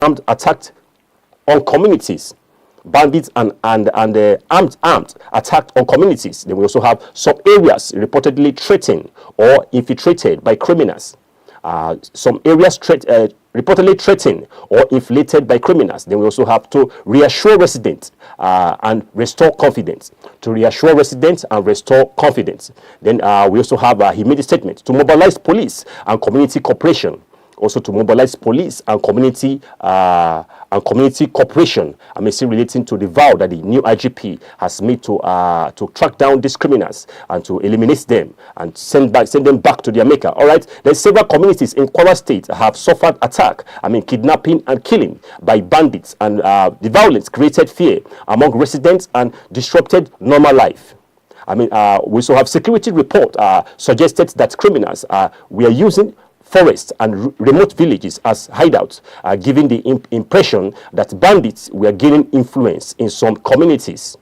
armed attack on communities. Bandits and armed attack on communities. Then we also have some areas reportedly threatened or infiltrated by criminals. Some areas reportedly threatened or inflated by criminals. Then we also have to reassure residents and restore confidence. To reassure residents and restore confidence. Then we also have he made a statement to mobilize police and community cooperation. Also to mobilize police and community cooperation. I may say relating to the vow that the new IGP has made to track down these criminals and to eliminate them and send them back to their maker. All right. Then several communities in Kwara State have suffered attack. Kidnapping and killing by bandits, and the violence created fear among residents and disrupted normal life. We also have security report suggested that criminals were using forests and remote villages as hideouts, giving the impression that bandits were gaining influence in some communities.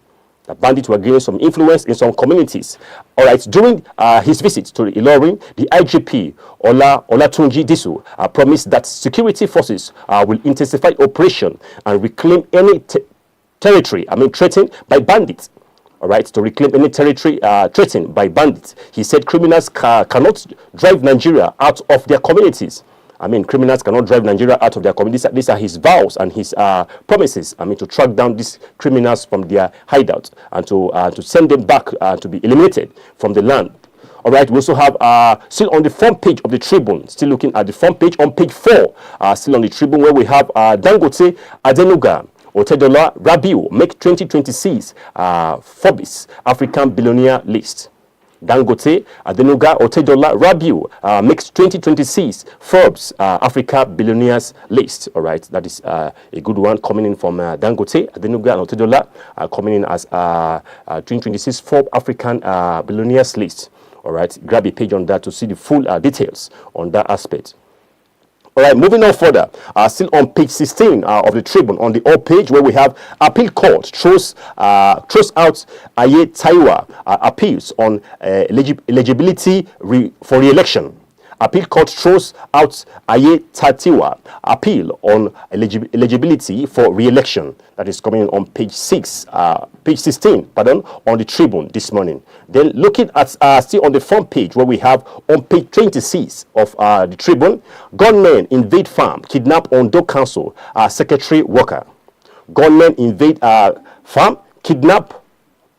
The bandits were gaining some influence in some communities. All right, during his visit to Ilorin, the IGP, Olatunji Disu, promised that security forces will intensify operation and reclaim any territory, threatened by bandits. All right, to reclaim any territory threatened by bandits. He said criminals cannot drive Nigeria out of their communities. Criminals cannot drive Nigeria out of their communities. These are his vows and his promises. To track down these criminals from their hideouts and to send them back to be eliminated from the land. All right, we also have still on the front page of the Tribune, still looking at the front page on page 4, still on the Tribune, where we have Dangote Adenuga Otedola Rabiu make 2026 Forbes African billionaire list. Dangote Adenuga Otedola Rabiu makes 2026 Forbes Africa billionaires list. All right, that is a good one coming in from Dangote Adenuga and Otedola coming in as 2026 Forbes African billionaires list. All right, grab a page on that to see the full details on that aspect. All right, moving on further, still on page 16 of the Tribune, on the all page where we have appeal court throws out Aye Taiwa appeals on eligibility for re-election. Appeal court throws out Aye Taiwa appeal on eligibility for re-election. That is coming in on page 16, on the Tribune this morning. Then looking at still on the front page where we have on page 26 of the Tribune, gunmen invade farm, kidnap Ondo Council secretary worker. Gunmen invade farm, kidnap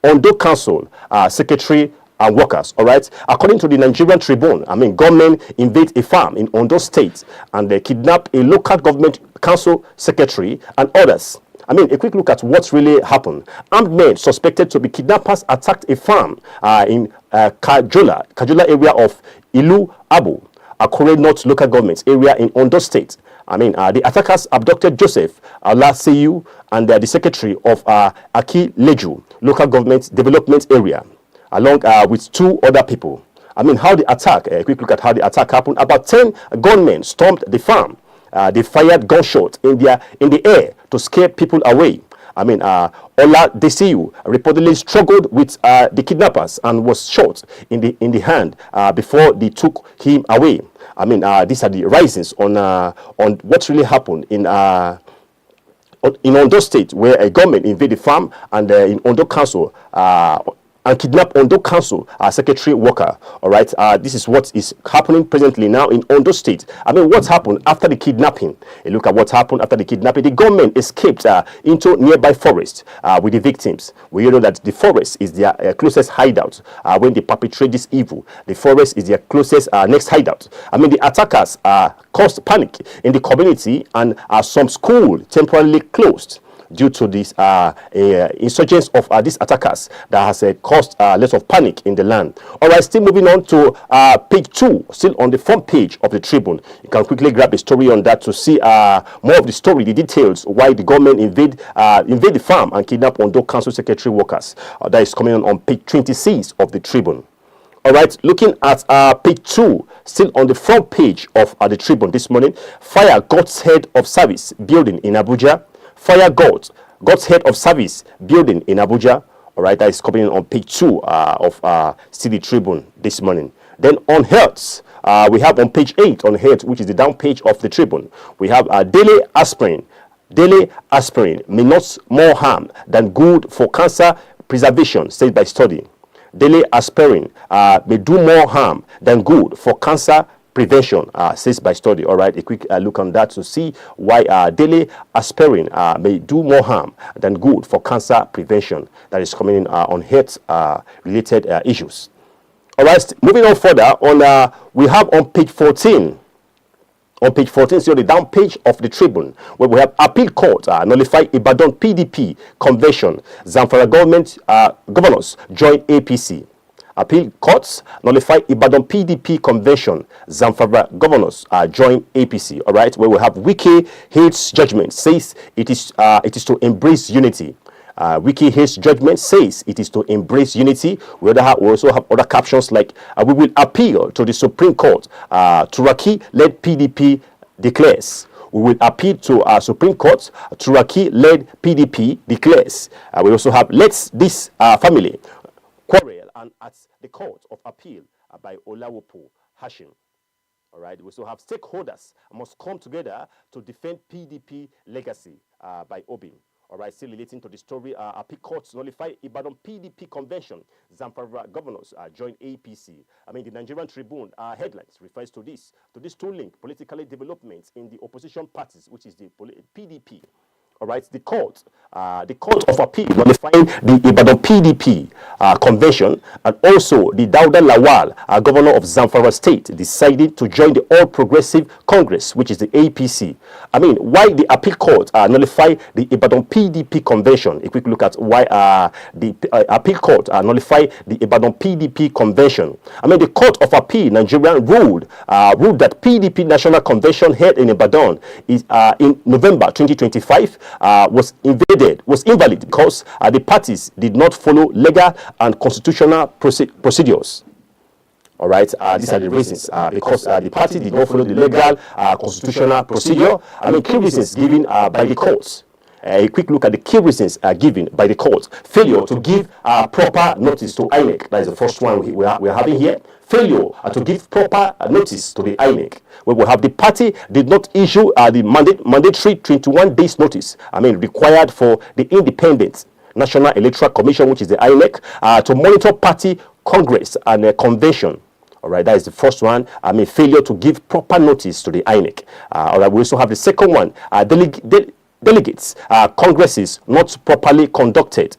Ondo Council secretary and workers. All right, according to the Nigerian Tribune, gunmen invade a farm in Ondo State and they kidnap a local government council secretary and others. A quick look at what's really happened. Armed men suspected to be kidnappers attacked a farm in Kajula area of Ilu Abu, Akure North local government area in Ondo State. The attackers abducted Joseph Alaseyu and the secretary of Aki Leju local government development area, along with 2 other people. How the attack, a quick look at how the attack happened. About 10 gunmen stormed the farm. They fired gunshots in the air to scare people away. Ola Desiu reportedly struggled with the kidnappers and was shot in the hand before they took him away. These are the risings on what really happened in Ondo State, where a government invaded farm and in Ondo Council and kidnap Ondo Council secretary worker. All right, this is what is happening presently now in Ondo State. What happened after the kidnapping? A look at what happened after the kidnapping. The government escaped into nearby forest with the victims. We know that the forest is their closest hideout when they perpetrate this evil. The forest is their closest next hideout. The attackers caused panic in the community and some school temporarily closed due to this insurgence of these attackers that has caused lots of panic in the land. All right, still moving on to page 2, still on the front page of the Tribune. You can quickly grab a story on that to see more of the story, the details, why the government invade the farm and kidnap Ondo Council secretary workers. That is coming on page 26 of the Tribune. All right, looking at page 2, still on the front page of the Tribune this morning, fire God's head of service building in Abuja. Fire God's head of service building in Abuja. All right, that is coming on page 2 of City Tribune this morning. Then on health, we have on page 8 on health, which is the down page of the Tribune, we have daily aspirin. Daily aspirin may not more harm than good for cancer preservation, said by study. Daily aspirin may do more harm than good for cancer prevention, says by study. All right, a quick look on that to see why daily aspirin may do more harm than good for cancer prevention. That is coming in on health related issues. All right, moving on further, on we have on page 14. On page 14, so the down page of the Tribune, where we have appeal court nullify Ibadan PDP convention. Zamfara government governors join APC. Appeal courts nullify Ibadan PDP convention. Zamfara governors join APC. All right, where we have Wike Hates judgment says it is to embrace unity. Wike Hates judgment says it is to embrace unity. We also have other captions like we will appeal to the Supreme Court. Turaki-led PDP declares. We will appeal to our Supreme Court. Turaki-led PDP declares. We also have let's this family quarrel and at the Court of Appeal by Olawopo Hashim. All right. We also have stakeholders must come together to defend PDP legacy by Obim. All right, still relating to the story, appeal courts nullify Ibadan PDP convention. Zamfara governors join APC. I mean, the Nigerian Tribune headlines refers to this to link politically developments in the opposition parties, which is the PDP. All right, the court of appeal nullifying the Ibadan PDP convention, and also the Dauda Lawal, governor of Zamfara State, decided to join the All Progressive Congress, which is the APC. I mean, why the appeal court nullify the Ibadan PDP convention? A quick look at why the appeal court nullify the Ibadan PDP convention. I mean, the Court of Appeal, Nigerian ruled that PDP National Convention held in Ibadan is in November 2025. Was invalid because the parties did not follow legal and constitutional procedures. All right, these are the reasons. Because the party did not follow the legal constitutional procedure. I mean, key reasons given by the courts. A quick look at the key reasons given by the court. Failure to give proper notice to INEC. That is the first one we are having here. Failure to give proper notice to the INEC. We will have the party did not issue the mandatory 21 days notice. I mean, required for the independent National Electoral Commission, which is the INEC, to monitor party congress and convention. All right, that is the first one. I mean, failure to give proper notice to the INEC. All right, we also have the second one. Delegates congresses not properly conducted.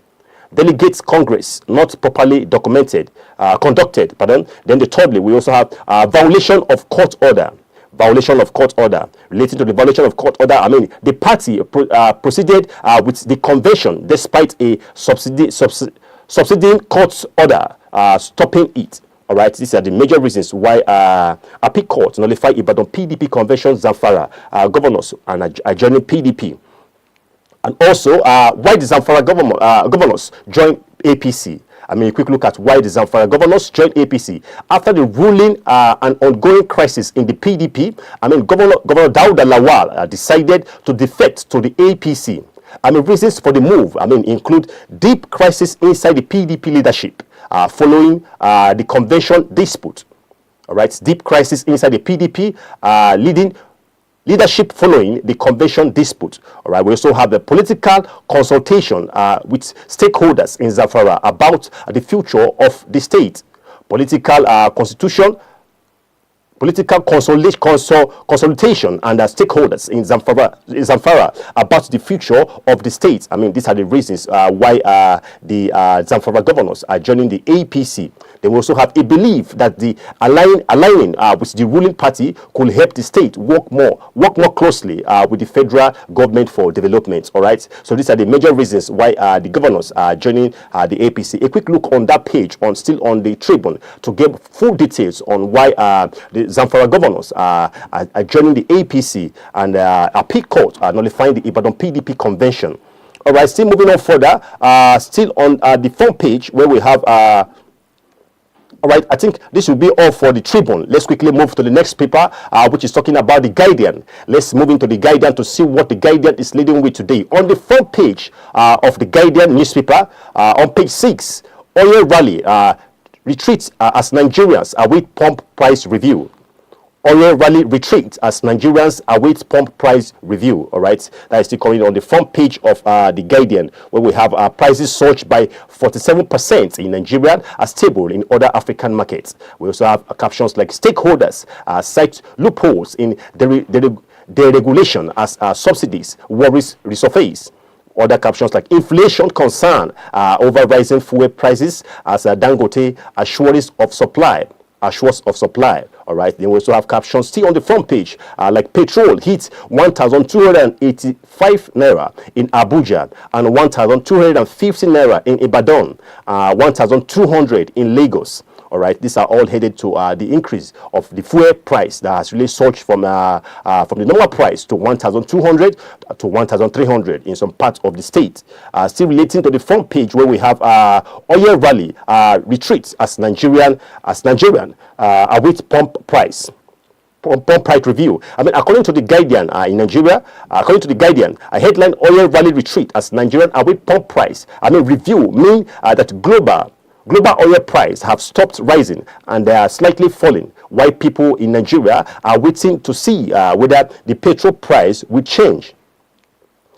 Delegates Congress not properly conducted. Then the thirdly, we also have violation of court order. Violation of court order. Related to the violation of court order, I mean, the party proceeded with the convention despite a subsiding court order stopping it. All right, these are the major reasons why appeal court nullify Ibadan PDP convention Zamfara governors and adjoining PDP. And also, why the Zamfara governors join APC. I mean, a quick look at why the Zamfara governors joined APC. After the ruling and ongoing crisis in the PDP, I mean, Governor Dauda Lawal decided to defect to the APC. I mean, reasons for the move, I mean, include deep crisis inside the PDP leadership following the convention dispute. All right, deep crisis inside the PDP leadership following the convention dispute. All right, we also have a political consultation with stakeholders in Zamfara about the future of the state. Political consultation and stakeholders in Zamfara about the future of the state. I mean, these are the reasons why the Zamfara governors are joining the APC. They will also have a belief that the aligning with the ruling party could help the state work more closely with the federal government for development. All right. So these are the major reasons why the governors are joining the APC. A quick look on that page still on the Tribune to get full details on why the Zamfara governors are joining the APC and appeal court nullifying the Ibadan PDP convention. All right. Still moving on further. Still on the front page where we have. All right, I think this will be all for the Tribune. Let's quickly move to the next paper, which is talking about the Guardian. Let's move into the Guardian to see what the Guardian is leading with today. On the front page of the Guardian newspaper, on page 6, oil rally retreats as Nigerians await pump price review. Oil rally retreat as Nigerians await pump price review. All right, that is still coming on the front page of the Guardian, where we have prices surged by 47% in Nigeria, as stable in other African markets. We also have captions like stakeholders cite loopholes in deregulation as subsidies worries resurface. Other captions like inflation concern over rising fuel prices as Dangote assures of supply. All right, then we also have captions still on the front page like petrol hits 1,285 naira in Abuja and 1,250 naira in Ibadan, 1,200 in Lagos. All right, these are all headed to the increase of the fuel price that has really surged from the normal price to 1,200 to 1,300 in some parts of the state. Still relating to the front page, where we have oil rally retreats as Nigerian await pump price review. I mean, according to the Guardian in Nigeria, according to the Guardian, a headline oil rally retreat as Nigerian await pump price. I mean, review mean that global oil price have stopped rising and they are slightly falling, while people in Nigeria are waiting to see whether the petrol price will change.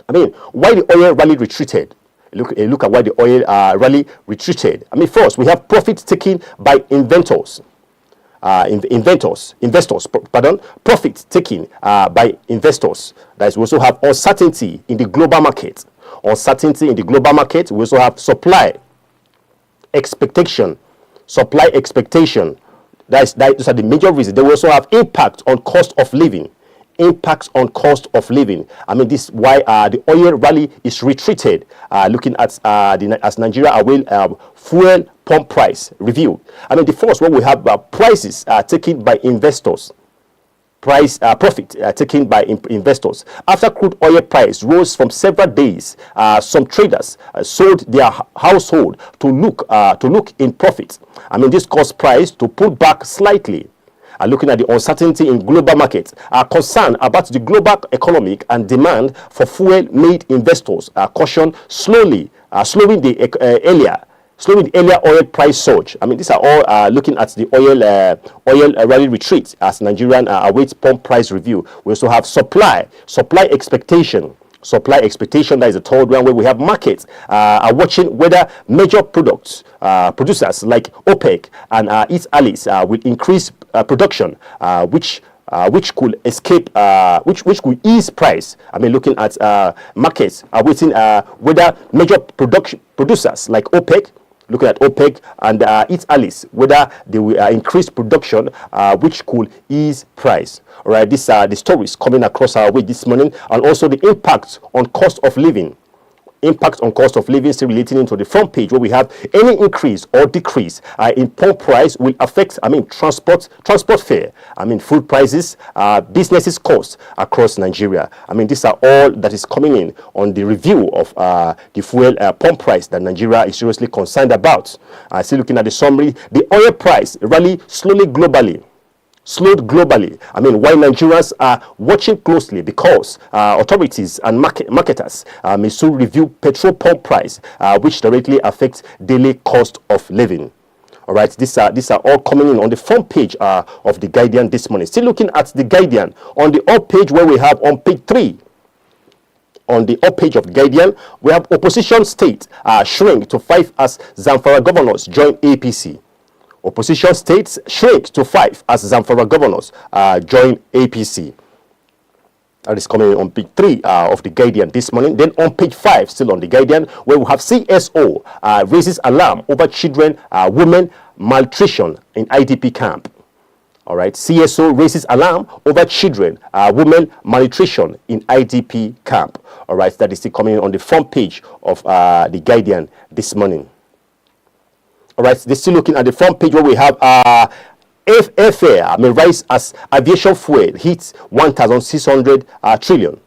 I mean, why the oil rally retreated? Look at why the oil rally retreated. I mean, first, we have profits taken by investors. Profits taken by investors. That is, we also have uncertainty in the global market. We also have supply expectation. Those are the major reasons. They will also have impact on cost of living. I mean, this is why the oil rally is retreated. Looking at as Nigeria await fuel pump price review. I mean, the first one we have prices taken by investors. Profit taken by investors. After crude oil price rose from several days, some traders sold their household to look in profit. I mean, this caused price to pull back slightly. Looking at the uncertainty in global markets, concern about the global economic and demand for fuel made investors caution slowing the earlier oil price surge. I mean, these are all looking at the oil rally retreat as Nigerian awaits pump price review. We also have supply expectation. That is the third one, where we have markets are watching whether major producers like OPEC and its allies will increase production, which could could ease price. I mean, looking at markets are waiting whether major producers like OPEC. Looking at OPEC and its allies, whether they will increase production, which could ease price. All right, these are the stories coming across our way this morning, and also the impact on cost of living. Still relating into the front page, where we have any increase or decrease in pump price will affect, transport fare, food prices, businesses costs across Nigeria. I mean, these are all that is coming in on the review of the fuel pump price that Nigeria is seriously concerned about. Still looking at the summary, the oil price rally slowed globally. I mean, while Nigerians are watching closely because authorities and marketers may soon review petrol pump price, which directly affects daily cost of living. All right, these are all coming in on the front page of the Guardian this morning. Still looking at the Guardian on the up page, where we have on page 3. On the up page of the Guardian, we have opposition state shrink to 5 as Zamfara governors join APC. Opposition states shrink to 5 as Zamfara governors join APC. That is coming on page 3 of the Guardian this morning. Then on page 5, still on the Guardian, where we have CSO raises alarm over children, women malnutrition in IDP camp. All right, CSO raises alarm over children, women malnutrition in IDP camp. All right, that is still coming on the front page of the Guardian this morning. All right, they're still looking at the front page, where we have airfare rise as aviation fuel hits 1,600 trillion,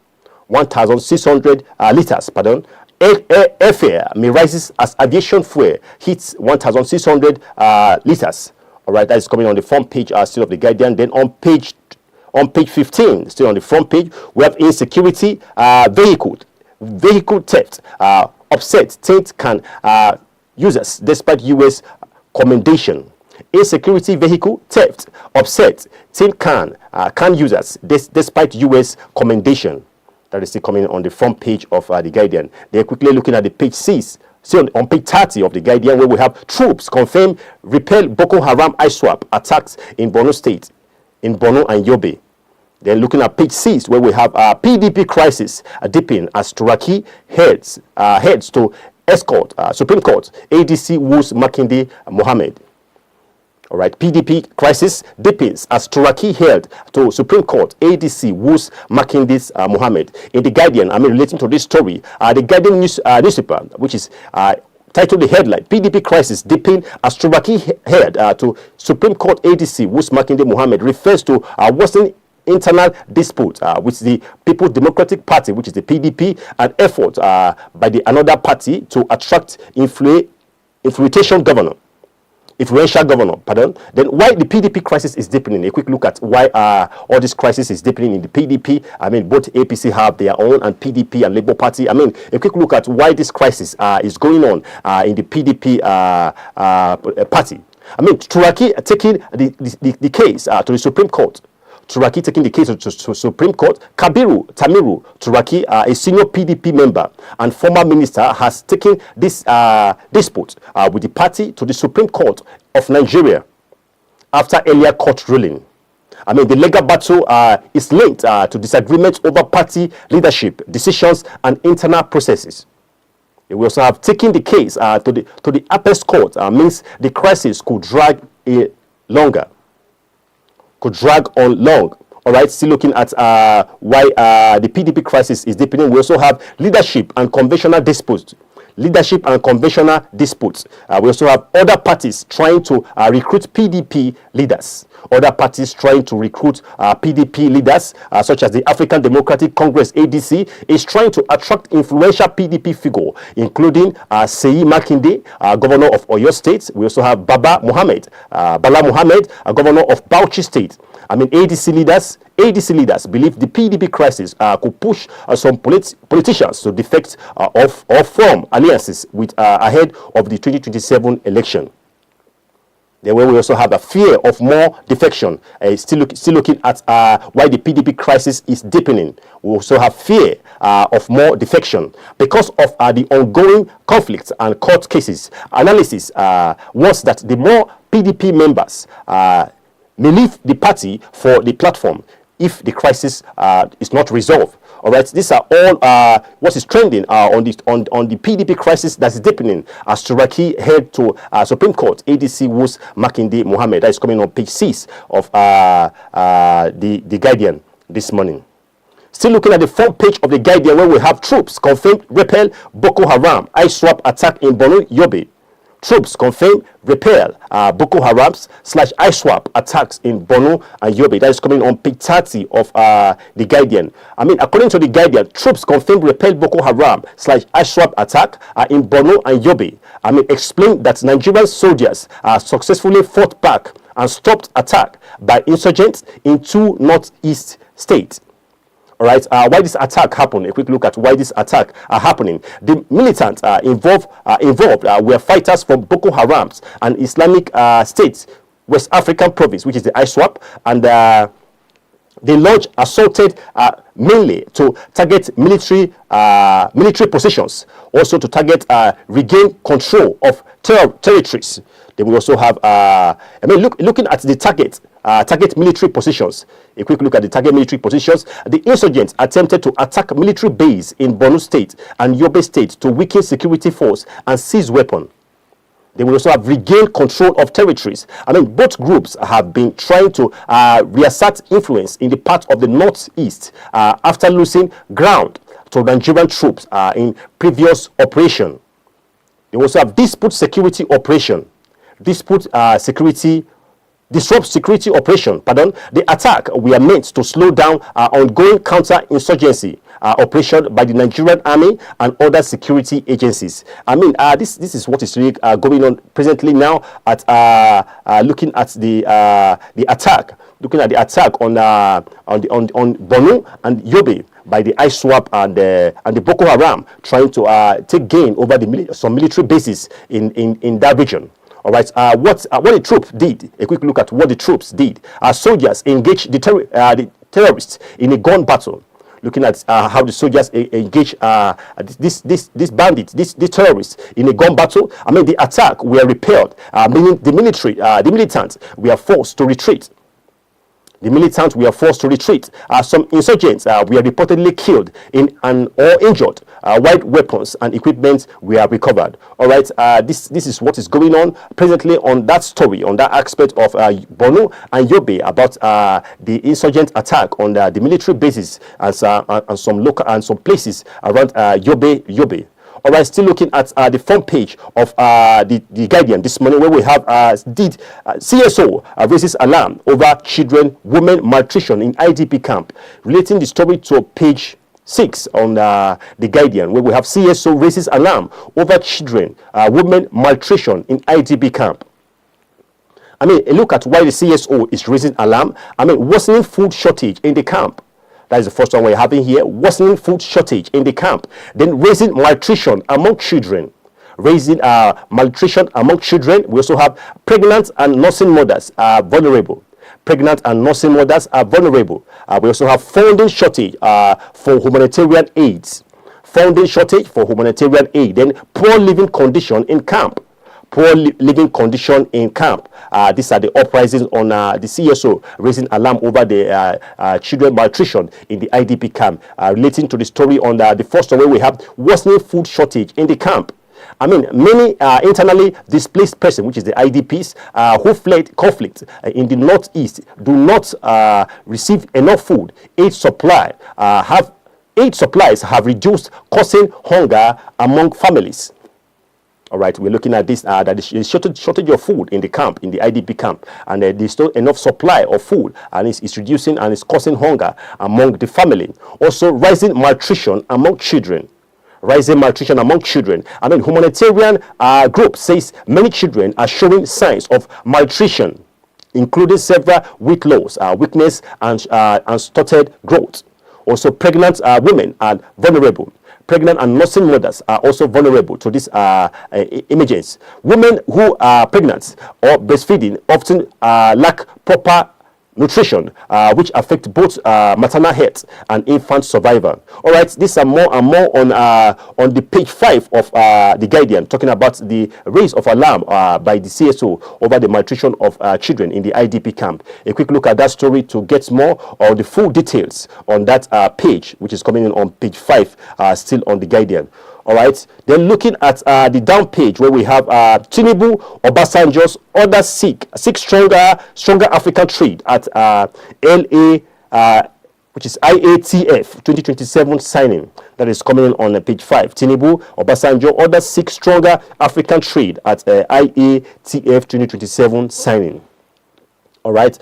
1,600 liters. Pardon. Airfare rises as aviation fuel hits 1,600 liters. All right, that is coming on the front page still of the Guardian. Then on page 15, still on the front page, we have insecurity, vehicle theft, upset, think can users despite U.S. commendation. Insecurity vehicle theft upset tin can users despite US commendation. That is still coming on the front page of The Guardian. They're quickly looking at the page 6. See on page 30 of The Guardian, where we have troops confirm repel Boko Haram ISWAP attacks in Borno State, in Borno and Yobe. Then looking at page 6, where we have PDP crisis deepening as Turaki heads to escort Supreme Court ADC woos Makinde Mohammed. All right, PDP crisis deepens as Turaki held to Supreme Court ADC woos Makinde Mohammed. In The Guardian, relating to this story, The Guardian newspaper, which is titled the headline, PDP crisis deepening as Turaki held to Supreme Court ADC woos Makinde Mohammed, refers to worsening internal dispute with the People's Democratic Party, which is the PDP, an effort by the another party to attract influential governor. Then why the PDP crisis is deepening? A quick look at why all this crisis is deepening in the PDP. Both APC have their own, and PDP and Labour Party. A quick look at why this crisis is going on in the PDP party. Turaki taking the case to the Supreme Court. Turaki taking the case to Supreme Court. Kabiru Tamiru Turaki, a senior PDP member and former minister, has taken this dispute with the party to the Supreme Court of Nigeria after earlier court ruling. The legal battle is linked to disagreements over party leadership decisions and internal processes. We also have taken the case to the apex court. Means the crisis could drag on long. All right, still looking at why the PDP crisis is deepening. We also have leadership and conventional disputes. We also have other parties trying to recruit PDP leaders. Such as the African Democratic Congress (ADC), is trying to attract influential PDP figure, including Seyi Makinde, governor of Oyo State. We also have Bala Mohammed, governor of Bauchi State. ADC leaders believe the PDP crisis could push some politicians to defect or form alliances with ahead of the 2027 election. Then we also have a fear of more defection. Still looking at why the PDP crisis is deepening. We also have fear of more defection because of the ongoing conflicts and court cases. Analysis was that the more PDP members may leave the party for the platform if the crisis is not resolved. All right, these are all what is trending on the PDP crisis that is deepening as Turaki head to Supreme Court ADC woos Makinde Mohammed. That is coming on page 6 of the Guardian this morning. Still looking at the front page of the Guardian, where we have troops confirmed repel Boko Haram ISWAP attack in Borno Yobe. Troops confirm repel Boko Haram's /ISWAP attacks in Borno and Yobe. That is coming on page 30 of the Guardian. According to the Guardian, troops confirm repel Boko Haram /ISWAP attack in Borno and Yobe. Explain that Nigerian soldiers successfully fought back and stopped attack by insurgents in 2 northeast states. All right, why this attack happened? A quick look at why this attack are happening. The militants involved were fighters from Boko Haram and Islamic State West African province, which is the ISWAP, and they launched assaulted mainly to target military positions, also to target regain control of territories. Then we also have looking at the target military positions. A quick look at the target military positions. The insurgents attempted to attack military base in Borno State and Yobe State to weaken security force and seize weapon. They will also have regained control of territories. Both groups have been trying to reassert influence in the part of the northeast after losing ground to Nigerian troops in previous operation. They also have disrupt security operation. Disrupt security operation. The attack were meant to slow down ongoing counter-insurgency operation by the Nigerian army and other security agencies. This is what is really going on presently now at looking at the attack. Looking at the attack on Borno and Yobe by the ISWAP and the Boko Haram, trying to take gain over some military bases in that region. All right, what the troops did, a quick look at what the troops did. Soldiers engaged the terrorists in a gun battle. Looking at how the soldiers engage these bandits, these terrorists in a gun battle. I mean, the attack were repelled, meaning the militants were forced to retreat. The militants were forced to retreat. Some insurgents were reportedly killed or injured. While weapons and equipment were recovered. All right, this is what is going on presently on that story, on that aspect of Borno and Yobe about the insurgent attack on the military bases and some local and some places around Yobe. All right, still looking at the front page of the Guardian this morning, where we have CSO raises alarm over children, women malnutrition in IDP camp, relating the story to page 6 on the Guardian, where we have CSO raises alarm over children, women malnutrition in IDP camp. I mean, a look at why the CSO is raising alarm. I mean, worsening food shortage in the camp. That is the first one we're having here. Worsening food shortage in the camp. Then raising malnutrition among children. Raising malnutrition among children. We also have pregnant and nursing mothers are vulnerable. Pregnant and nursing mothers are vulnerable. We also have funding shortage for humanitarian aids. Funding shortage for humanitarian aid. Then poor living condition in camp. Poor living condition in camp. These are the uprisings on the CSO raising alarm over the children malnutrition in the IDP camp. Relating to the story on the first one, where we have worsening food shortage in the camp. I mean, many internally displaced persons, which is the IDPs, who fled conflict in the northeast, do not receive enough food. Aid supplies have reduced, causing hunger among families. All right, we're looking at this, that there's shortage of food in the camp, in the IDP camp, and there's not enough supply of food, and it's reducing and it's causing hunger among the family. Also, rising malnutrition among children. Rising malnutrition among children. I mean, humanitarian group says many children are showing signs of malnutrition, including several weight loss, weakness, and stunted growth. Also, pregnant women are vulnerable. Pregnant and nursing mothers are also vulnerable to this emergency. Women who are pregnant or breastfeeding often lack proper nutrition, which affect both maternal health and infant survival. All right, these are more and more on the page 5 of the Guardian, talking about the raise of alarm by the CSO over the malnutrition of children in the IDP camp. A quick look at that story to get more of the full details on that page, which is coming in on page 5, still on the Guardian. All right, then looking at the down page, where we have Tinubu, Obasanjo's other seek stronger African trade at LA, which is IATF 2027 signing. That is coming in on page 5. Tinubu, Obasanjo, others seek stronger African trade at IATF 2027 signing. All right,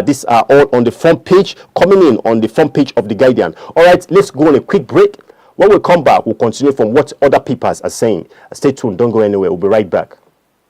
these are all on the front page, coming in on the front page of the Guardian. All right, let's go on a quick break. When we come back, we'll continue from what other papers are saying. Stay tuned. Don't go anywhere. We'll be right back.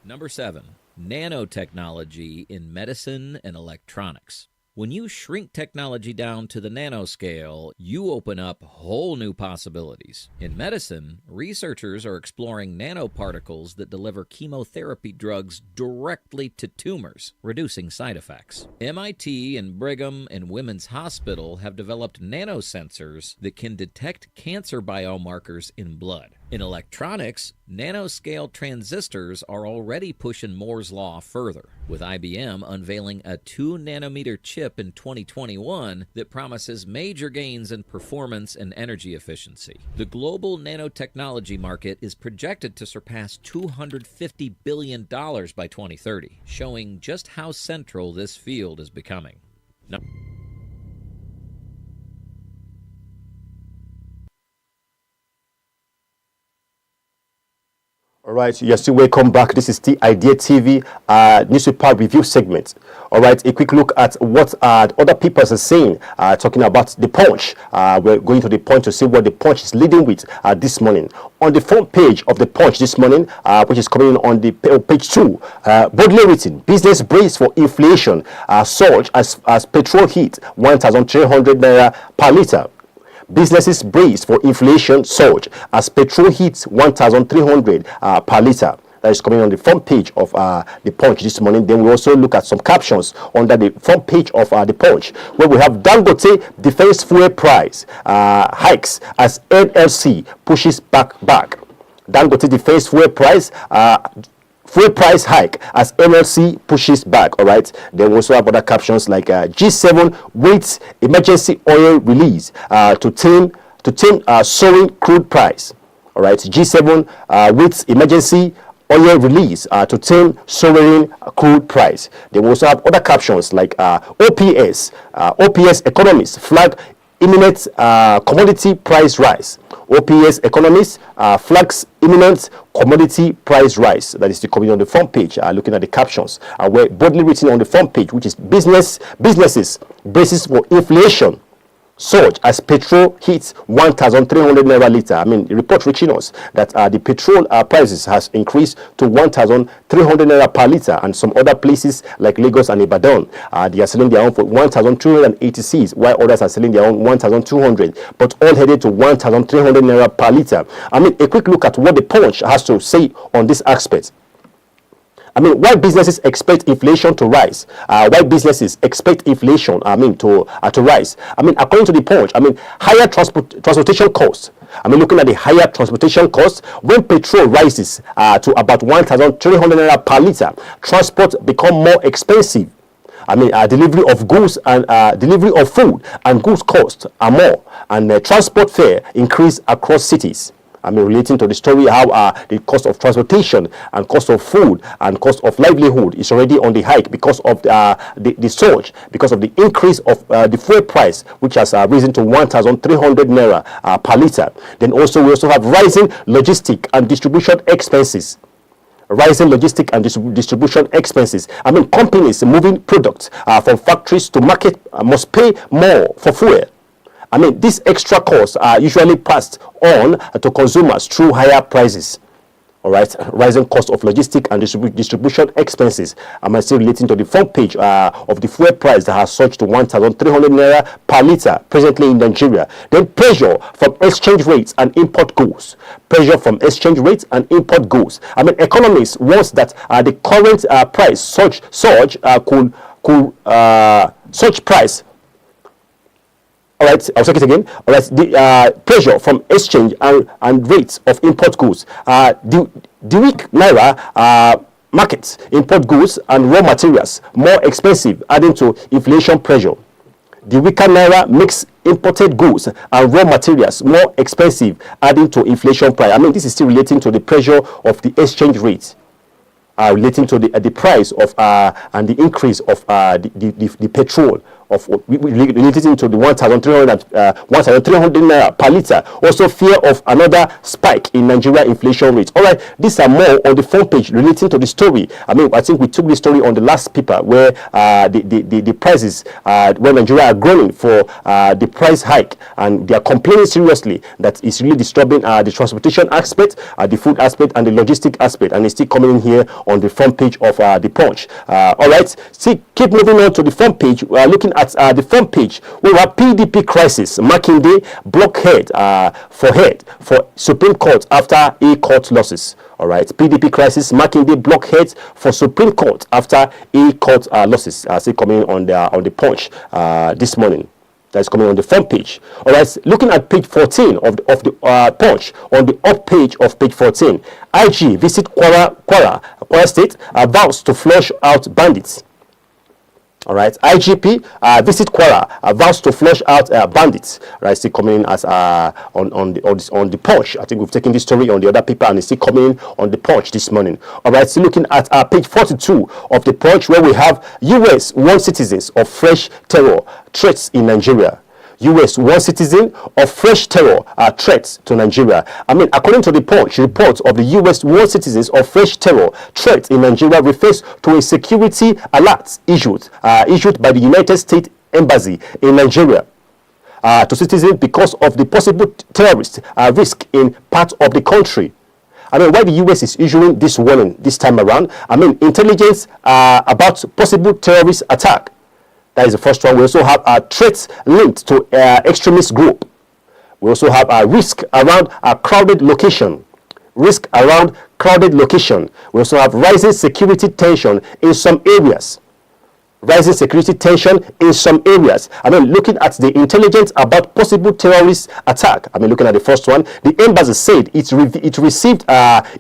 Number 7, nanotechnology in medicine and electronics. When you shrink technology down to the nanoscale, you open up whole new possibilities. In medicine, researchers are exploring nanoparticles that deliver chemotherapy drugs directly to tumors, reducing side effects. MIT and Brigham and Women's Hospital have developed nanosensors that can detect cancer biomarkers in blood. In electronics, nanoscale transistors are already pushing Moore's Law further, with IBM unveiling a 2-nanometer chip in 2021 that promises major gains in performance and energy efficiency. The global nanotechnology market is projected to surpass $250 billion by 2030, showing just how central this field is becoming. No. All right, you're still welcome back. This is the Idea TV newspaper review segment. All right, a quick look at what other papers are saying, talking about the Punch. We're going to the Punch to see what the Punch is leading with this morning. On the front page of the Punch this morning, which is coming on the page 2, boldly written, business brace for inflation surge as petrol hit 1,300 naira per litre. Businesses braced for inflation surge as petrol hits 1,300 per litre. That is coming on the front page of the Punch this morning. Then we also look at some captions under the front page of the Punch, where we have Dangote defense fuel price hikes as NLC pushes back. Dangote defense fuel price hike as NLC pushes back. All right. Then we also have other captions like G7 waits emergency oil release to tame soaring crude price. All right. G7 waits emergency oil release to tame soaring crude price. They will also have other captions like OPS economists flag imminent commodity price rise. OPS economists flags imminent commodity price rise. That is the coming on the front page. Looking at the captions, where boldly written on the front page, which is businesses braces for inflation surge as petrol hits 1,300 naira litre. I mean, the report reaching us that the petrol prices has increased to 1,300 naira per litre, and some other places like Lagos and Ibadan, they are selling their own for 1,286, while others are selling their own 1,200, but all headed to 1,300 naira per litre. I mean, a quick look at what the Punch has to say on this aspect. I mean, why businesses expect inflation to rise? Why businesses expect inflation, to rise? I mean, according to the Punch, higher transportation costs. Looking at the higher transportation costs, when petrol rises to about 1,300 naira per litre, transport become more expensive. Delivery of goods and delivery of food and goods costs are more, and transport fare increase across cities. Relating to the story how the cost of transportation and cost of food and cost of livelihood is already on the hike because of the surge, because of the increase of the fuel price, which has risen to 1,300 naira per litre. Then we also have rising logistic and distribution expenses. Companies moving products from factories to market must pay more for fuel. These extra costs are usually passed on to consumers through higher prices. All right, rising cost of logistic and distribution expenses. Still relating to the front page of the fuel price that has surged to 1,300 naira per litre presently in Nigeria. Then pressure from exchange rates and import goods. Economists want that the current price surge price. All right, I'll take it again. All right, the pressure from exchange and rates of import goods. The weak naira markets import goods and raw materials more expensive, adding to inflation pressure. The weaker naira makes imported goods and raw materials more expensive, adding to inflation price. This is still relating to the pressure of the exchange rate. Relating to the price of and the increase of the petrol relating to the 1,300 naira per litre. Also fear of another spike in Nigeria inflation rate. All right, these are more on the front page relating to the story. I think we took the story on the last paper where the prices when Nigeria are growing for the price hike, and they are complaining seriously that it's really disturbing the transportation aspect, the food aspect, and the logistic aspect, and it's still coming in here on the front page of the Punch. All right, keep moving on to the front page. We are looking at the front page. We have PDP crisis. Makinde blockhead for Supreme Court after A-court losses. All right, PDP crisis. Makinde blockhead for Supreme Court after A-court losses. See coming on the Punch this morning. That's coming on the front page. All right, looking at page 14 of the Punch, on the up page of page 14, IG visit Kwara State, vows to flush out bandits. All right, IGP visit Kwara, vows to flush out bandits. Right, still coming in as on the Punch. I think we've taken this story on the other paper, and it's still coming in on the Punch this morning. All right, so looking at page 42 of the Punch, where we have US warns citizens of fresh terror threats in Nigeria. US one citizen of fresh terror threats to Nigeria. According to the Punch, report of the US one citizens of fresh terror threats in Nigeria refers to a security alert issued by the United States Embassy in Nigeria to citizens because of the possible terrorist risk in part of the country. Why the US is issuing this warning this time around? Intelligence about possible terrorist attack. That is the first one. We also have threats linked to extremist group. We also have a risk around a crowded location. Risk around crowded location. We also have rising security tension in some areas. Rising security tension in some areas. I mean, looking at the intelligence about possible terrorist attack. I mean, looking at the first one, the embassy said it received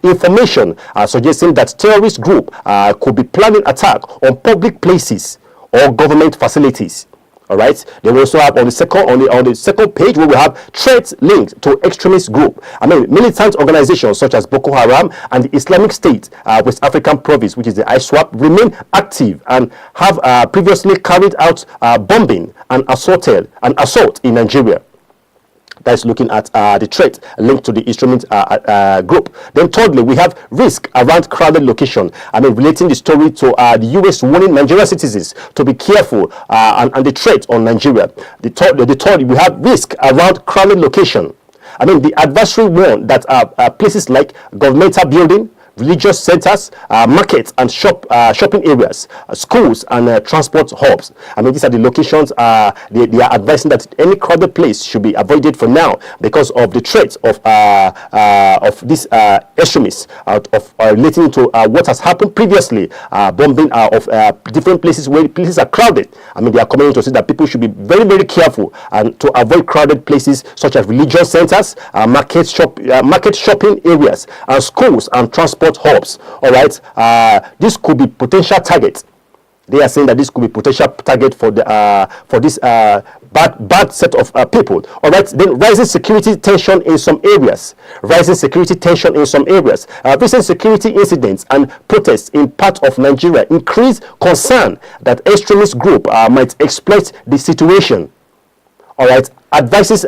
information suggesting that terrorist group could be planning attack on public places or government facilities. All right. They will also have on the second page where we have threats linked to extremist group. I mean, militant organizations such as Boko Haram and the Islamic State West African Province, which is the ISWAP, remain active and have previously carried out bombing and assault in Nigeria. That is looking at the threat linked to the extremist group. Then thirdly, we have risk around crowded location. I mean, relating the story to the U.S. warning Nigerian citizens to be careful and the threat on Nigeria. The third, we have risk around crowded location. I mean, the adversary warned that places like governmental building, religious centers, markets and shopping areas, schools and transport hubs. I mean, these are the locations they are advising that any crowded place should be avoided for now because of the threats of these extremists relating to what has happened previously, bombing of different places where places are crowded. I mean, they are coming to say that people should be very, very careful and to avoid crowded places such as religious centers, market shopping areas, and schools and transport hubs. All right, this could be potential target. They are saying that this could be potential target for this bad set of people. All right, then rising security tension in some areas. Rising security tension in some areas. Recent security incidents and protests in part of Nigeria increase concern that extremist group might exploit the situation. All right, advices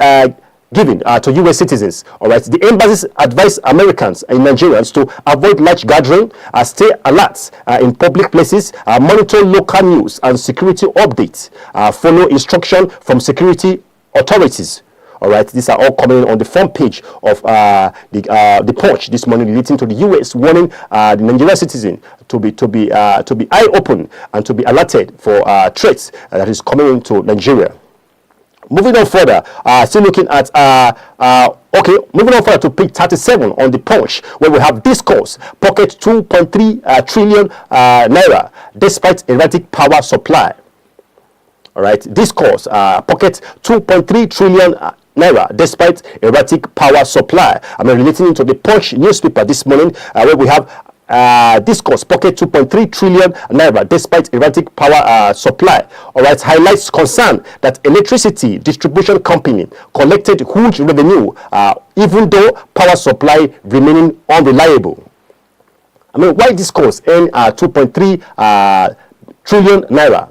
given to U.S. citizens. All right, the embassies advise Americans and Nigerians to avoid large gathering, stay alert in public places, monitor local news and security updates, follow instruction from security authorities. All right, these are all coming on the front page of the Punch this morning, relating to the U.S. warning the Nigerian citizen to be eye open and to be alerted for threats that is coming into Nigeria. Moving on further, still looking at moving on further to page 37 on the Punch, where we have discourse pocket 2.3 trillion naira despite erratic power supply. All right, discourse pocket 2.3 trillion naira despite erratic power supply. I'm relating to the Punch newspaper this morning, where we have discourse pocket 2.3 trillion naira despite erratic power supply. All right, highlights concern that electricity distribution company collected huge revenue even though power supply remaining unreliable. I mean, why discourse earn 2.3 trillion naira?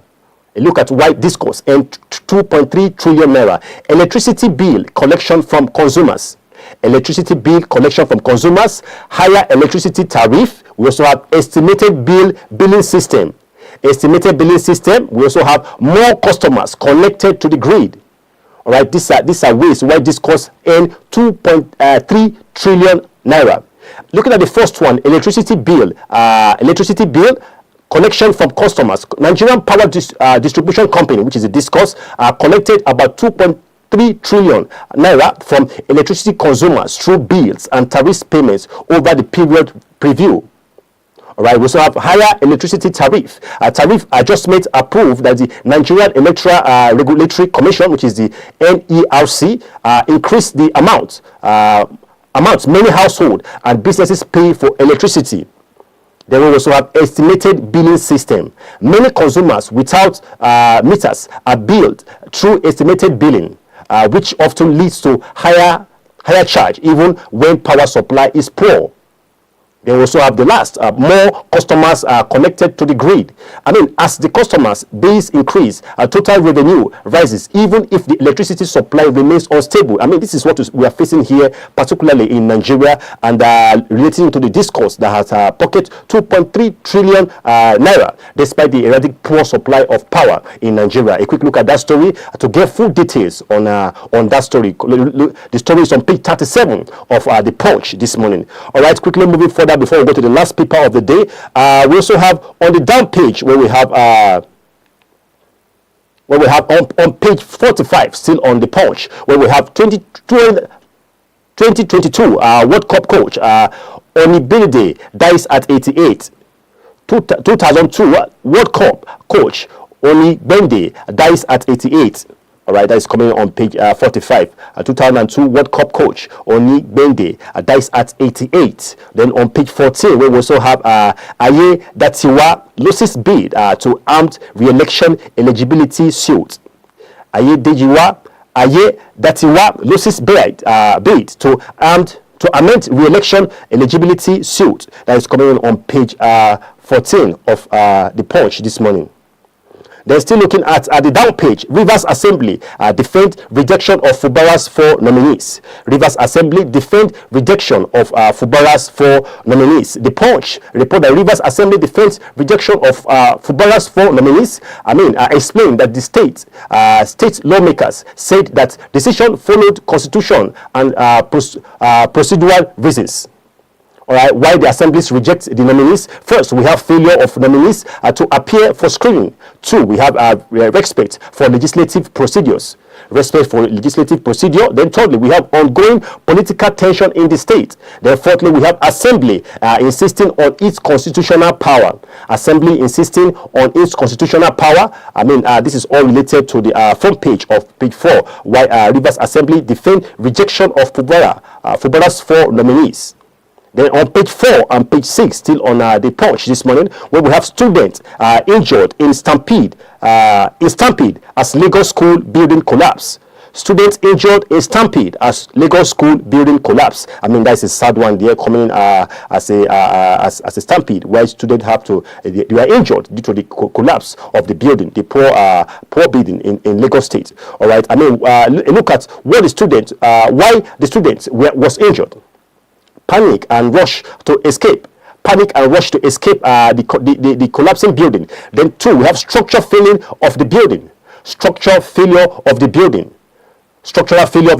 A look at why discourse earned 2.3 trillion naira. Electricity bill collection from consumers. Electricity bill collection from consumers, higher electricity tariff. We also have estimated billing system. Estimated billing system. We also have more customers connected to the grid. All right, these are ways why this cost earn 2.3 trillion naira. Looking at the first one, electricity bill collection from customers. Nigerian Power Distribution Company, which is a discourse, collected about 2.3 trillion naira from electricity consumers through bills and tariff payments over the period preview. All right, we also have higher electricity tariff. Tariff adjustment approved that the Nigerian Electoral Regulatory Commission, which is the NERC, increased the amount many households and businesses pay for electricity. Then we also have estimated billing system. Many consumers without meters are billed through estimated billing, which often leads to higher charge even when power supply is poor. They also have the last, more customers are connected to the grid. I mean, as the customers base increase, total revenue rises, even if the electricity supply remains unstable. I mean, this is what we are facing here, particularly in Nigeria, and relating to the discourse that has pocket 2.3 trillion naira, despite the erratic poor supply of power in Nigeria. A quick look at that story to get full details on that story. The story is on page 37 of the Punch this morning. All right, quickly moving forward before we go to the last paper of the day. We also have on the down page where we have on page 45, still on the Punch, where we have 22 2022 World Cup coach Onibide dies at 88. 2002 World Cup coach Onibende dies at 88. All right, that is coming on page 45. 2002 World Cup coach Onibende dies at 88. Then on page 14, we also have Aye Datiwa loses bid to armed re-election eligibility suit. Aye Datiwa loses bid to amend re-election eligibility suit. That is coming on page 14 of the Punch this morning. They're still looking at the down page. Rivers Assembly defend rejection of Fubara's 4 nominees. Rivers Assembly defend rejection of Fubara's 4 nominees. The Punch report that Rivers Assembly defends rejection of Fubara's 4 nominees. Explained that the state lawmakers said that decision followed constitution and procedural reasons. All right, why the assemblies reject the nominees? First, we have failure of nominees to appear for screening. 2, we have respect for legislative procedures. Respect for legislative procedure. Then thirdly, we have ongoing political tension in the state. Then fourthly, we have assembly insisting on its constitutional power. Assembly insisting on its constitutional power. This is all related to the front page of page 4, why Rivers Assembly defend rejection of Fubara's 4 nominees. Then on page 4 and page 6, still on the Punch this morning, where we have students injured in stampede as Lagos school building collapse. Students injured in stampede as Lagos school building collapse. That's a sad one there, coming as a stampede where students they were injured due to the collapse of the building, the poor building in Lagos State. All right. Look at what why the student was injured. Panic and rush to escape the collapsing building. Then 2, we have structural failure of the building. Structural failure of the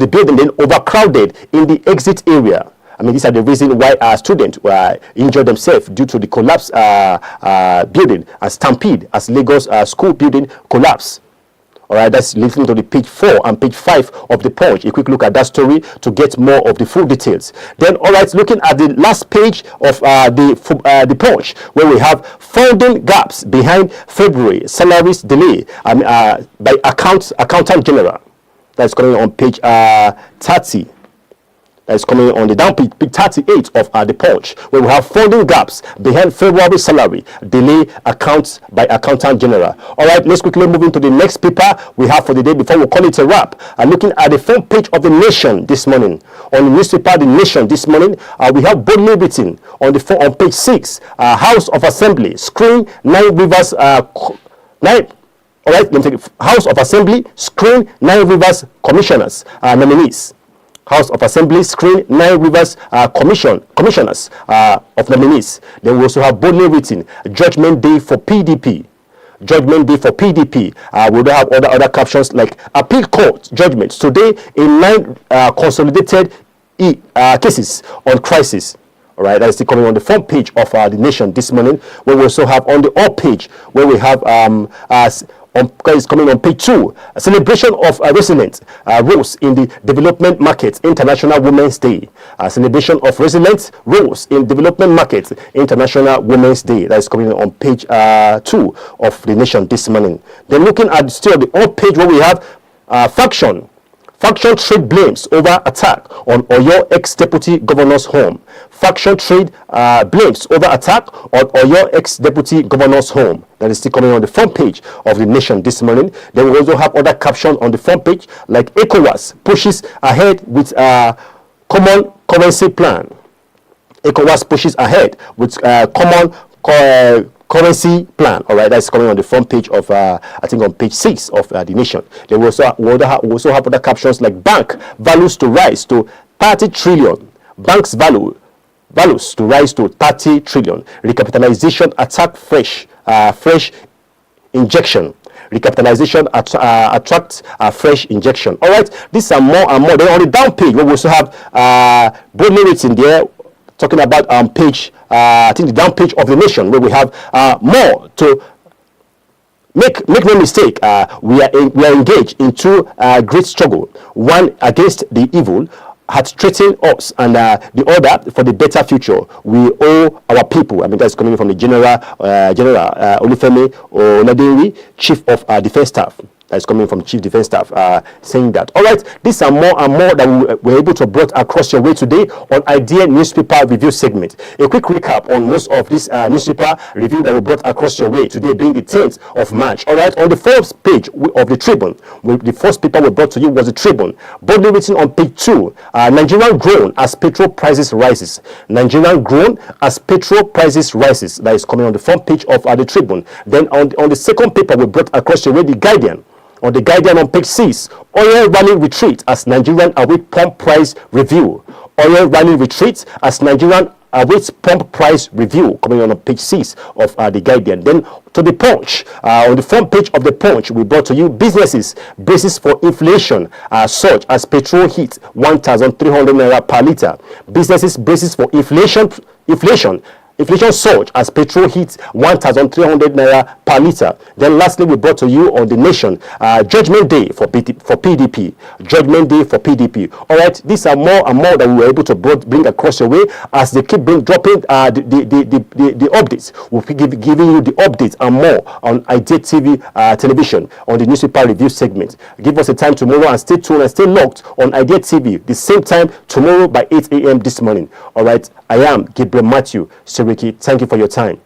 building. Then overcrowded in the exit area. These are the reasons why students were injured themselves due to the collapse building, a stampede as Lagos school building collapse. All right, that's linking to the page 4 and page 5 of the Punch. A quick look at that story to get more of the full details. Then, all right, looking at the last page of the Punch, where we have funding gaps behind February salaries delay by Accountant General. That's coming on page 30. That's coming on the down page 38 of the Punch, where we have funding gaps behind February salary delay accounts by Accountant General. All right, let's quickly move into the next paper we have for the day before we call it a wrap. Looking at the front page of the Nation this morning, on the newspaper The Nation this morning, we have boldly written on page 6, House of Assembly screen 9 Rivers. All right, let me take it. House of Assembly screen 9 Rivers commissioners nominees. House of Assembly screen 9 Rivers commissioners of nominees. Then we also have boldly written Judgment Day for PDP. Judgment Day for PDP. We will have other captions like appeal court judgments today in 9 consolidated cases on crisis. All right, that is still coming on the front page of the Nation this morning. Where we also have on the up page where we have is coming on page 2. A celebration of resilience rose in the development market, International Women's Day. Celebration of resilience rose in development market, International Women's Day. That is coming on page 2 of the Nation this morning. Then looking at still the up page where we have faction trade blames over attack on Oyo ex-deputy governor's home. Faction trade blames over attack on Oyo ex-deputy governor's home. That is still coming on the front page of the Nation this morning. Then we also have other captions on the front page like ECOWAS pushes ahead with common currency plan. ECOWAS pushes ahead with common currency plan. All right, that's coming on the front page of I think on page 6 of the Nation. Then we also have other captions like bank values to rise to 30 trillion. Banks values to rise to 30 trillion. Recapitalization attack fresh injection. Recapitalization attracts fresh injection. All right, these are more and more. Then on the down page, we also have boldly written there, talking about page, I think the down page of the Nation, where we have more to make no mistake. We are engaged into great struggle, one against the evil, had threatened us, and the order for the better future we owe our people. I mean, that's coming from the General Olufemi Oladiri, Chief of Defense Staff. That's coming from Chief Defense Staff, saying that. All right, these are more and more that we were able to brought across your way today on Idea Newspaper Review segment. A quick recap on most of this newspaper review that we brought across your way today, being the 10th of March. All right, on the first page of the Tribune, the first paper we brought to you was the Tribune, boldly written on page 2. Nigerian grown as petrol prices rises. Nigerian grown as petrol prices rises. That is coming on the front page of the Tribune. Then on the second paper we brought across your way, the Guardian. On the Guardian on page 6, oil rally retreat as Nigerian await pump price review. Oil rally retreat as Nigerian awaits pump price review, coming on page 6 of the Guardian. Then to the Punch, on the front page of the Punch, we brought to you businesses braces for inflation surge as petrol hits 1,300 naira per litre. Businesses braces for inflation surge as petrol hits 1,300 naira per litre. Then lastly, we brought to you on the Nation, Judgment Day for PDP. Judgment Day for PDP. All right, these are more and more that we were able to bring across your way as they keep dropping the updates. We'll be giving you the updates and more on Idea TV television on the newspaper review segment. Give us a time tomorrow and stay tuned and stay locked on Idea TV the same time tomorrow by 8 a.m. this morning. All right, I am Gabriel Matthew Seriki. Thank you for your time.